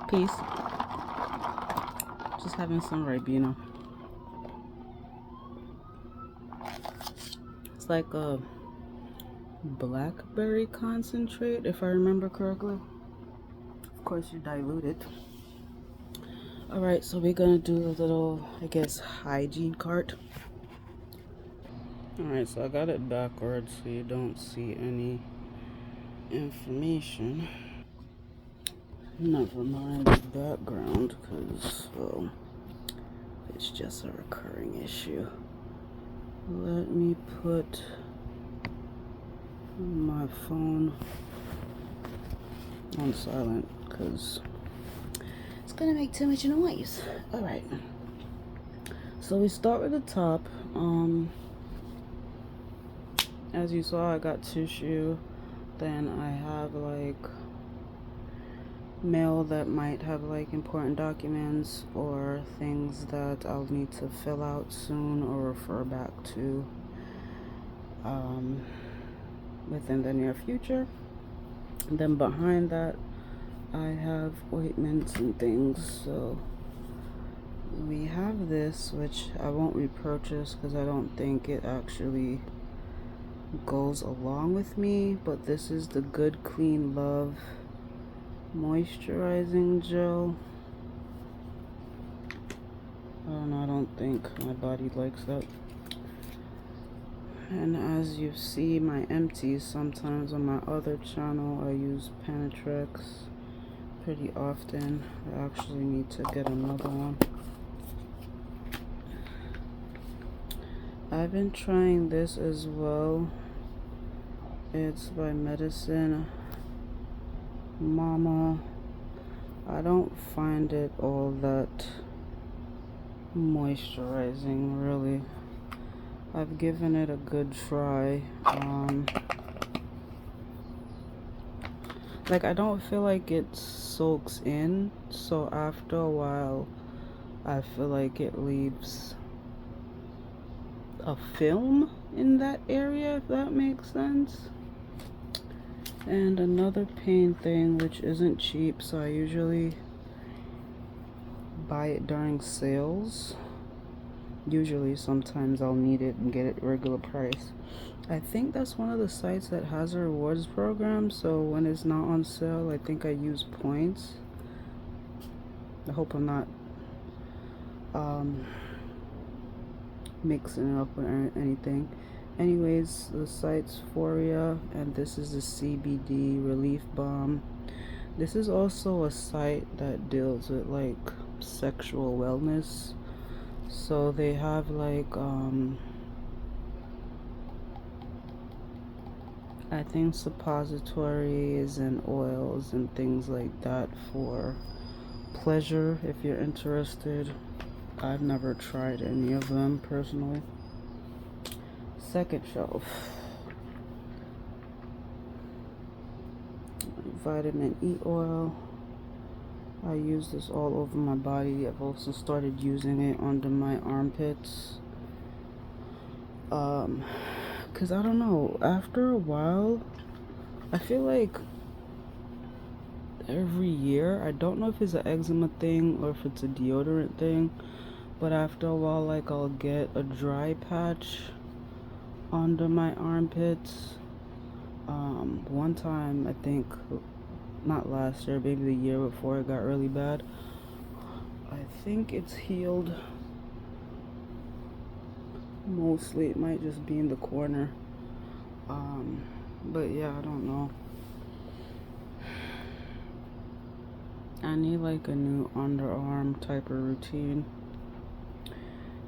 Peace. Just having some Ribena. It's like a blackberry concentrate, if I remember correctly. Of course, you dilute it. Alright, so we're gonna do a little, I guess, hygiene cart. Alright, so I got it backwards so you don't see any information. Never mind the background, because, well, it's just a recurring issue. Let me put my phone on silent, because it's gonna make too much noise. Alright, so we start with the top. As you saw, I got tissue. Then I have like mail that might have like important documents or things that I'll need to fill out soon or refer back to within the near future. And then behind that I have ointments and things. So we have this, which I won't repurchase because I don't think it actually goes along with me, but this is the Good Clean Love moisturizing gel. I don't know, I don't think my body likes that. And as you see my empties, sometimes on my other channel I use Penetrex pretty often. I actually need to get another one. I've been trying this as well. It's by Medicine Mama. I don't find it all that moisturizing, really. I've given it a good try. Like, I don't feel like it soaks in, so after a while I feel like it leaves a film in that area, if that makes sense. And another pain thing, which isn't cheap, so I usually buy it during sales. Usually, sometimes I'll need it and get it regular price. I think that's one of the sites that has a rewards program, so when it's not on sale, I think I use points. I hope I'm not mixing it up with anything. Anyways, the site's Foria, and this is the CBD relief balm. This is also a site that deals with like sexual wellness, so they have like I think suppositories and oils and things like that for pleasure if you're interested. I've never tried any of them personally. Second shelf, vitamin E oil. I use this all over my body. I've also started using it under my armpits. Cause I don't know, after a while, I feel like every year, I don't know if it's an eczema thing or if it's a deodorant thing, but after a while, like, I'll get a dry patch under my armpits. One time, I think, not last year, maybe the year before, it got really bad. I think it's healed. Mostly it might just be in the corner. But yeah, I don't know. I need like a new underarm type of routine.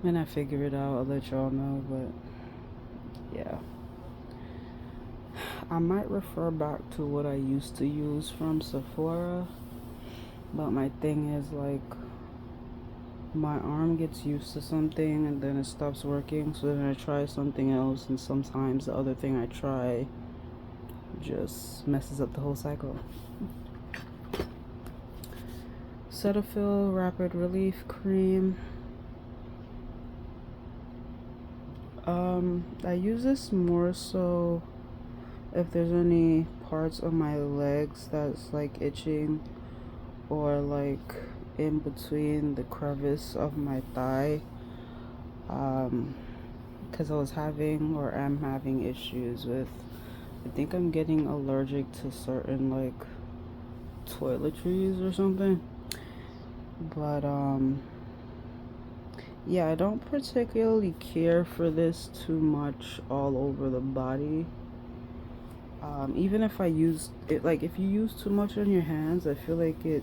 When I figure it out, I'll let y'all know, but yeah. I might refer back to what I used to use from Sephora, but my thing is, like, my arm gets used to something and then it stops working, so then I try something else, and sometimes the other thing I try just messes up the whole cycle. Cetaphil Rapid Relief Cream. I use this more so if there's any parts of my legs that's like itching, or like in between the crevice of my thigh, because I was having or am having issues with, I think I'm getting allergic to certain like toiletries or something. But yeah, I don't particularly care for this too much all over the body. Even if I use it, like if you use too much on your hands, I feel like it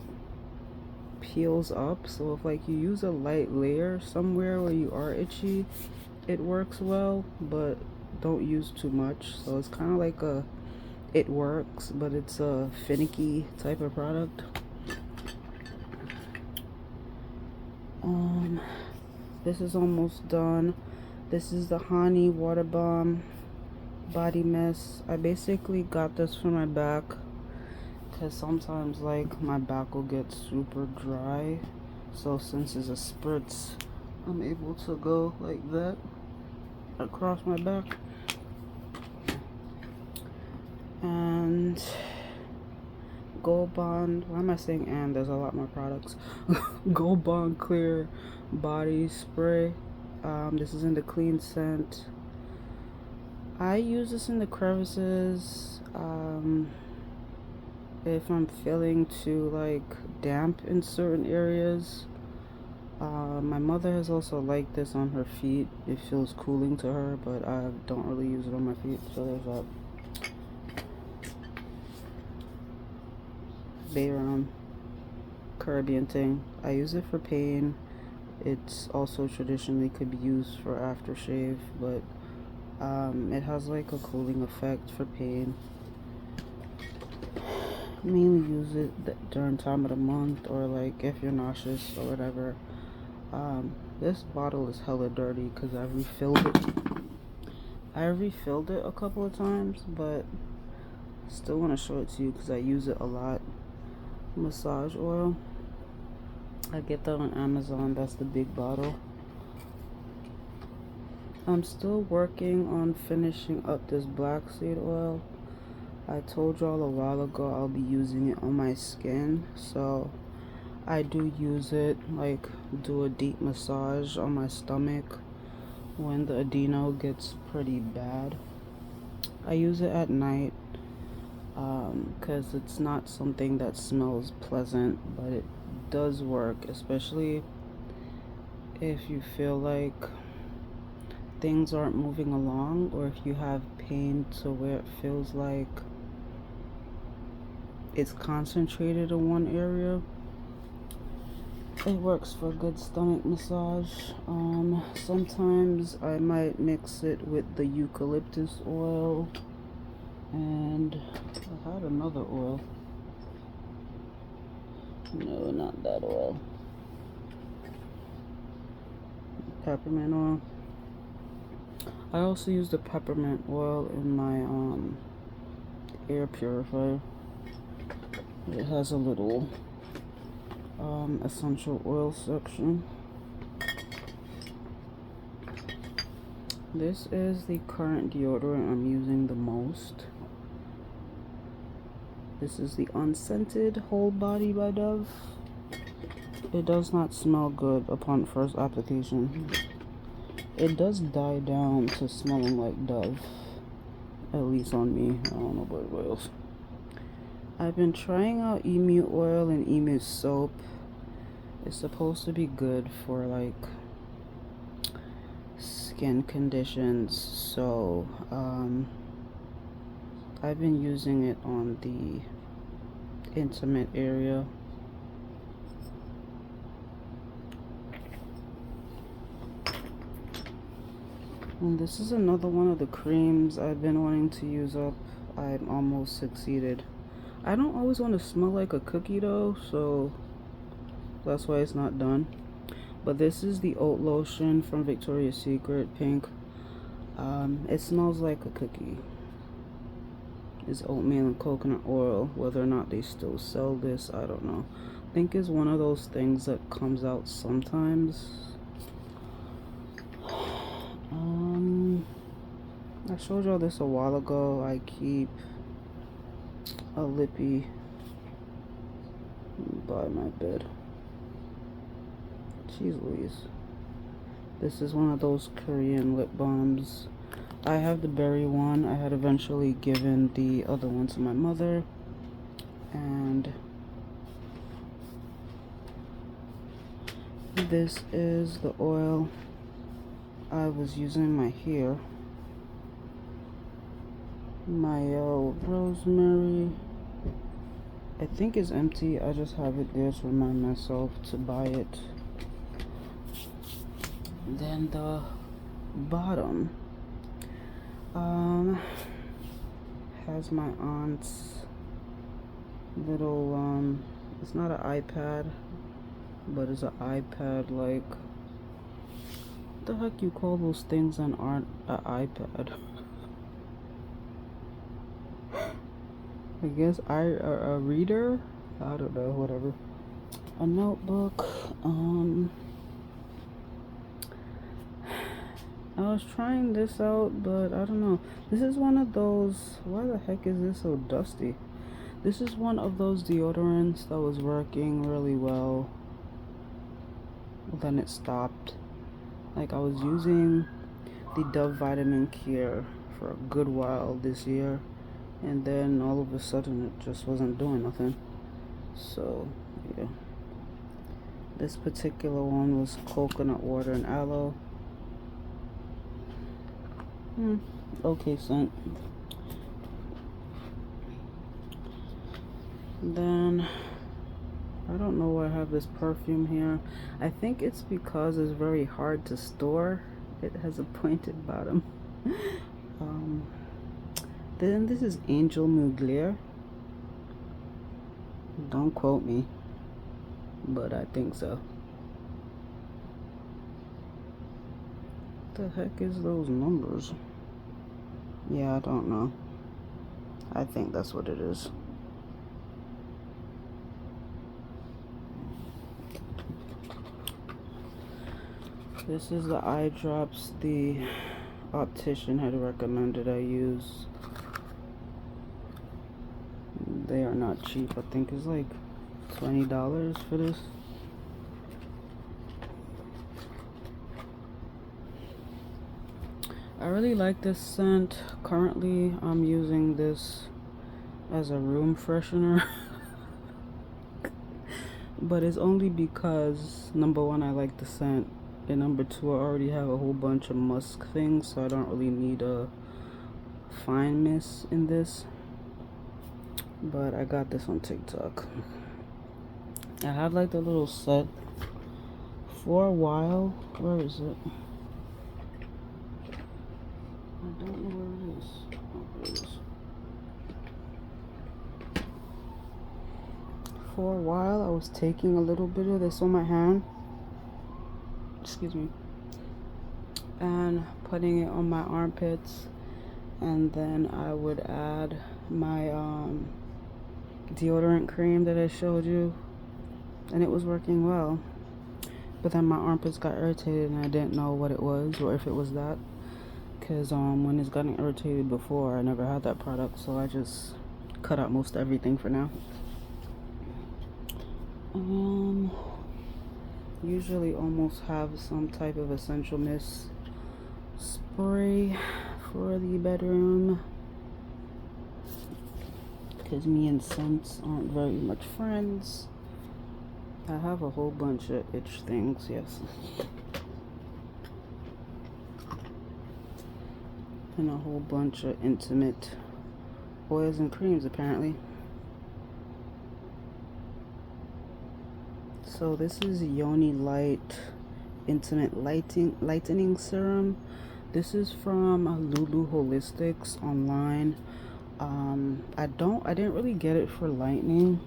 peels up. So if like you use a light layer somewhere where you are itchy, it works well, but don't use too much. So it's kind of like a, it works, but it's a finicky type of product. This is almost done. This is the Honey Water Bomb Body Mist. I basically got this for my back because sometimes like my back will get super dry. So since it's a spritz, I'm able to go like that across my back. And Gold Bond, why am I saying and? There's a lot more products. Gold Bond Clear Body Spray. This is in the clean scent. I use this in the crevices. If I'm feeling too like damp in certain areas. My mother has also liked this on her feet. It feels cooling to her, but I don't really use it on my feet, so there's that. Bayram Caribbean thing. I use it for pain. It's also traditionally could be used for aftershave, but it has like a cooling effect for pain. Mainly use it during time of the month or like if you're nauseous or whatever. This bottle is hella dirty because I refilled it. I refilled it a couple of times, but still want to show it to you because I use it a lot. Massage oil. I get that on Amazon. That's the big bottle. I'm still working on finishing up this black seed oil. I told y'all a while ago I'll be using it on my skin, so I do use it, like do a deep massage on my stomach when the adeno gets pretty bad. I use it at night because it's not something that smells pleasant, but it does work, especially if you feel like things aren't moving along or if you have pain to where it feels like it's concentrated in one area. It works for a good stomach massage. Sometimes I might mix it with the eucalyptus oil, and I had another oil. No, not that oil. Peppermint oil. I also use the peppermint oil in my air purifier. It has a little essential oil section. This is the current deodorant I'm using the most. This is the unscented Whole Body by Dove. It does not smell good upon first application. It does die down to smelling like Dove, at least on me. I don't know about anybody else. I've been trying out emu oil and emu soap. It's supposed to be good for like skin conditions, so I've been using it on the intimate area. And this is another one of the creams I've been wanting to use up. I'm almost succeeded. I don't always want to smell like a cookie though, so that's why it's not done. But this is the oat lotion from Victoria's Secret, pink. It smells like a cookie. It's oatmeal and coconut oil. Whether or not they still sell this, I don't know. I think it's one of those things that comes out sometimes. I showed y'all this a while ago. I keep a lippy by my bed. Jeez Louise. This is one of those Korean lip balms. I have the berry one. I had eventually given the other one to my mother. And this is the oil I was using in my hair. My rosemary, I think is empty. I just have it there to remind myself to buy it. Then the bottom has my aunt's little it's not an iPad, but it's an iPad, like, what the heck you call those things that aren't an iPad? I guess a reader? I don't know, whatever. A notebook. I was trying this out, but I don't know. This is one of those, why the heck is this so dusty? This is one of those deodorants that was working really well, but then it stopped. Like, I was using the Dove Vitamin Care for a good while this year, and then all of a sudden it just wasn't doing nothing. So yeah, this particular one was coconut water and aloe. Okay scent. Then I don't know why I have this perfume here. I think it's because it's very hard to store. It has a pointed bottom. Then this is Angel Mugler. Don't quote me, but I think so. What the heck is those numbers? Yeah, I don't know. I think that's what it is. This is the eye drops the optician had recommended I use. They are not cheap. I think it's like $20 for this. I really like this scent. Currently, I'm using this as a room freshener. But it's only because, number one, I like the scent. And number two, I already have a whole bunch of musk things, so I don't really need a fine mist in this. But I got this on TikTok. I have like the little set for a while. Where is it? I don't know where it is. Oh, here it is. For a while, I was taking a little bit of this on my hand. Excuse me. And putting it on my armpits. And then I would add my deodorant cream that I showed you. And it was working well. But then my armpits got irritated and I didn't know what it was or if it was that. Because when it's gotten irritated before, I never had that product, so I just cut out most everything for now. Usually almost have some type of essential mist spray for the bedroom, because me and scents aren't very much friends. I have a whole bunch of itch things, yes. And a whole bunch of intimate oils and creams, apparently. So this is Yoni Light Intimate Lightening Serum. This is from Lulu Holistics online. I didn't really get it for lightening.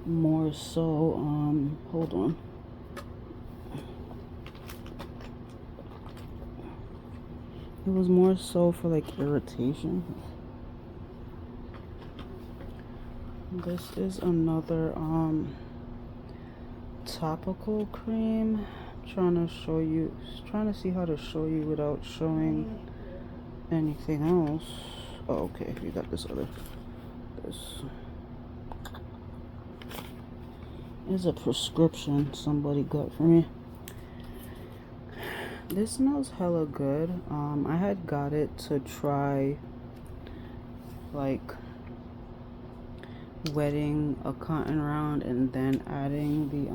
More so, hold on. It was more so for like irritation. This is another topical cream. I'm trying to see how to show you without showing anything else. Oh, okay, we got this. is a prescription somebody got for me. This smells hella good. I had got it to try like wetting a cotton round and then adding the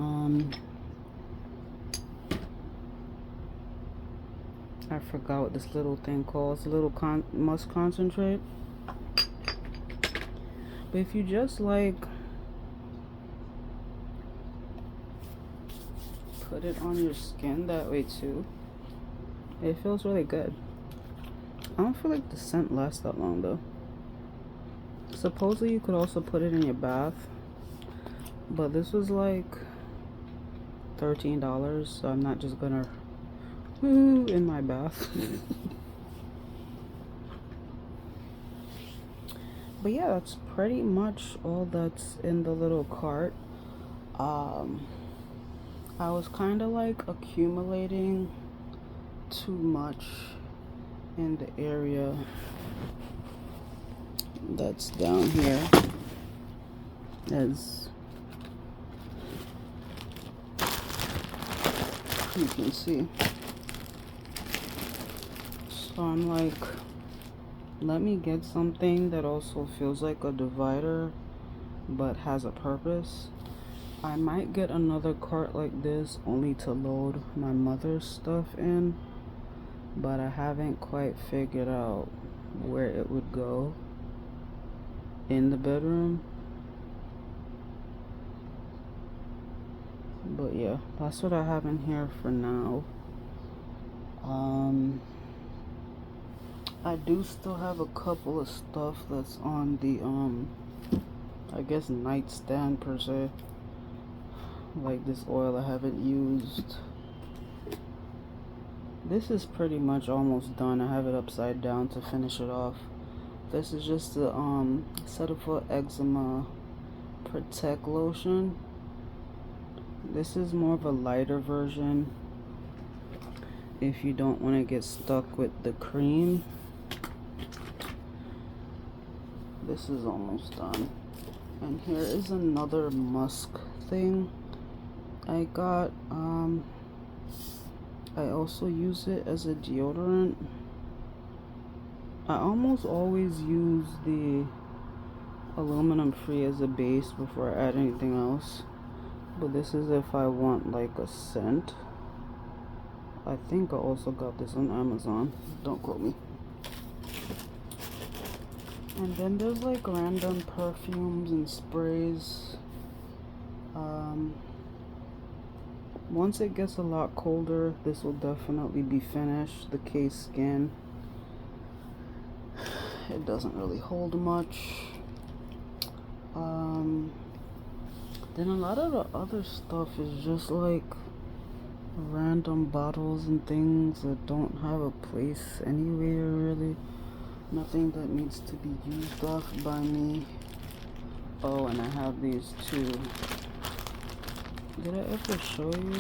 I forgot what this little thing called. It's a little musk concentrate. But if you just like put it on your skin that way too, it feels really good. I don't feel like the scent lasts that long though. Supposedly you could also put it in your bath, but this was like $13, so I'm not just gonna woo in my bath. But yeah, that's pretty much all that's in the little cart. I was kind of like accumulating too much in the area that's down here, as you can see. So I'm like, let me get something that also feels like a divider but has a purpose. I might get another cart like this only to load my mother's stuff in, but I haven't quite figured out where it would go in the bedroom. But yeah, that's what I have in here for now. I do still have a couple of stuff that's on the I guess nightstand per se, like this oil I haven't used. This is pretty much almost done. I have it upside down to finish it off. This is just the Cetaphil Eczema Protect Lotion. This is more of a lighter version if you don't want to get stuck with the cream. This is almost done. And here is another musk thing I got. I also use it as a deodorant. I almost always use the aluminum free as a base before I add anything else, but this is if I want like a scent. I think I also got this on Amazon, don't quote me. And then there's like random perfumes and sprays. Once it gets a lot colder, this will definitely be finished. The case skin, it doesn't really hold much. Then a lot of the other stuff is just like random bottles and things that don't have a place anywhere really. Nothing that needs to be used off by me. Oh, and I have these too. Did I ever show you?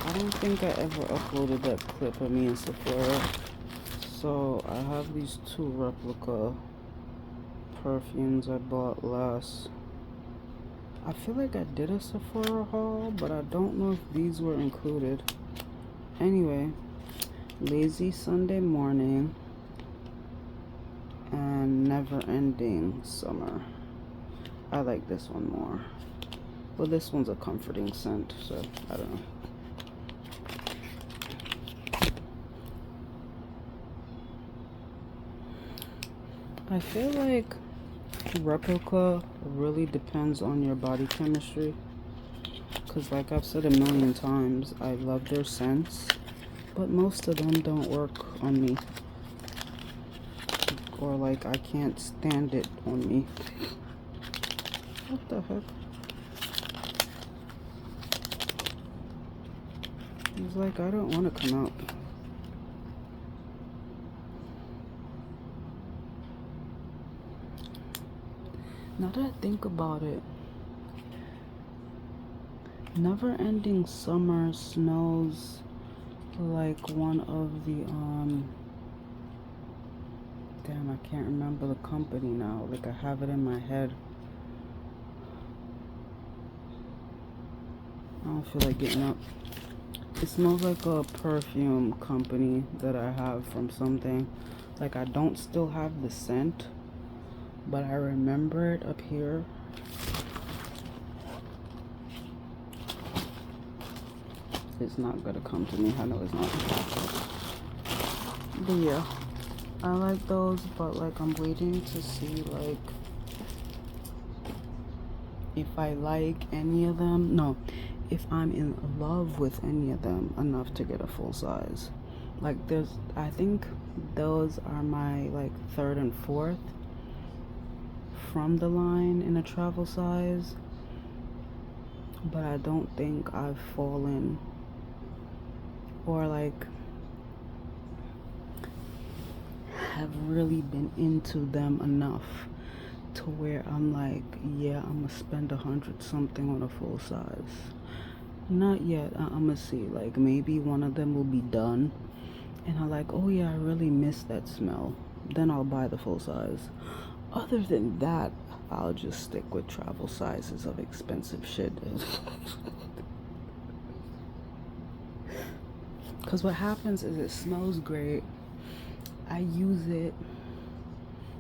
I don't think I ever uploaded that clip of me in Sephora. So I have these two replica perfumes I bought last. I feel like I did a Sephora haul, but I don't know if these were included. Anyway, Lazy Sunday Morning and Never Ending Summer. I like this one more. Well, this one's a comforting scent, so I don't know. I feel like replica really depends on your body chemistry, because like I've said a million times, I love their scents, but most of them don't work on me, or like I can't stand it on me. What the heck? He's like, I don't want to come out. Now that I think about it, Never Ending Summer smells like one of the damn, I can't remember the company now. Like I have it in my head. I don't feel like getting up. It smells like a perfume company that I have from something. Like, I don't still have the scent, but I remember it up here. It's not gonna come to me. I know it's not. But yeah, I like those, but like I'm waiting to see like if I like any of them. No, if I'm in love with any of them enough to get a full size. Like I think those are my like third and fourth from the line in a travel size, but I don't think I've fallen or like have really been into them enough to where I'm like, yeah, I'm gonna spend 100 something on a full size. Not yet. I'm gonna see. Like maybe one of them will be done, and I'm like, oh yeah, I really miss that smell. Then I'll buy the full size. Other than that, I'll just stick with travel sizes of expensive shit. Because what happens is it smells great. I use it.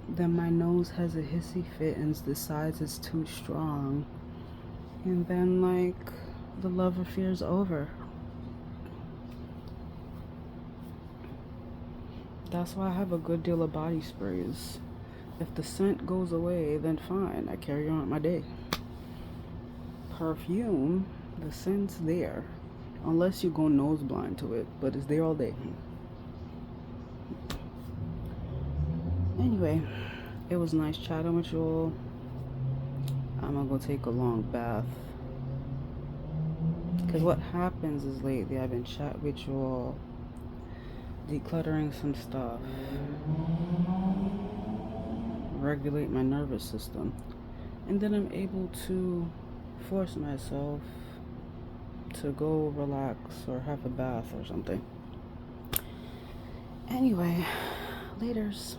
Then my nose has a hissy fit and the size is too strong. And then, like, the love affair's over. That's why I have a good deal of body sprays. If the scent goes away, then fine. I carry on with my day. Perfume, the scent's there. Unless you go nose blind to it, but it's there all day. Anyway, it was nice chatting with you all. I'm gonna go take a long bath. Because what happens is lately I've been chatting with you all, decluttering some stuff, regulate my nervous system, and then I'm able to force myself to go relax or have a bath or something. Anyway, laters.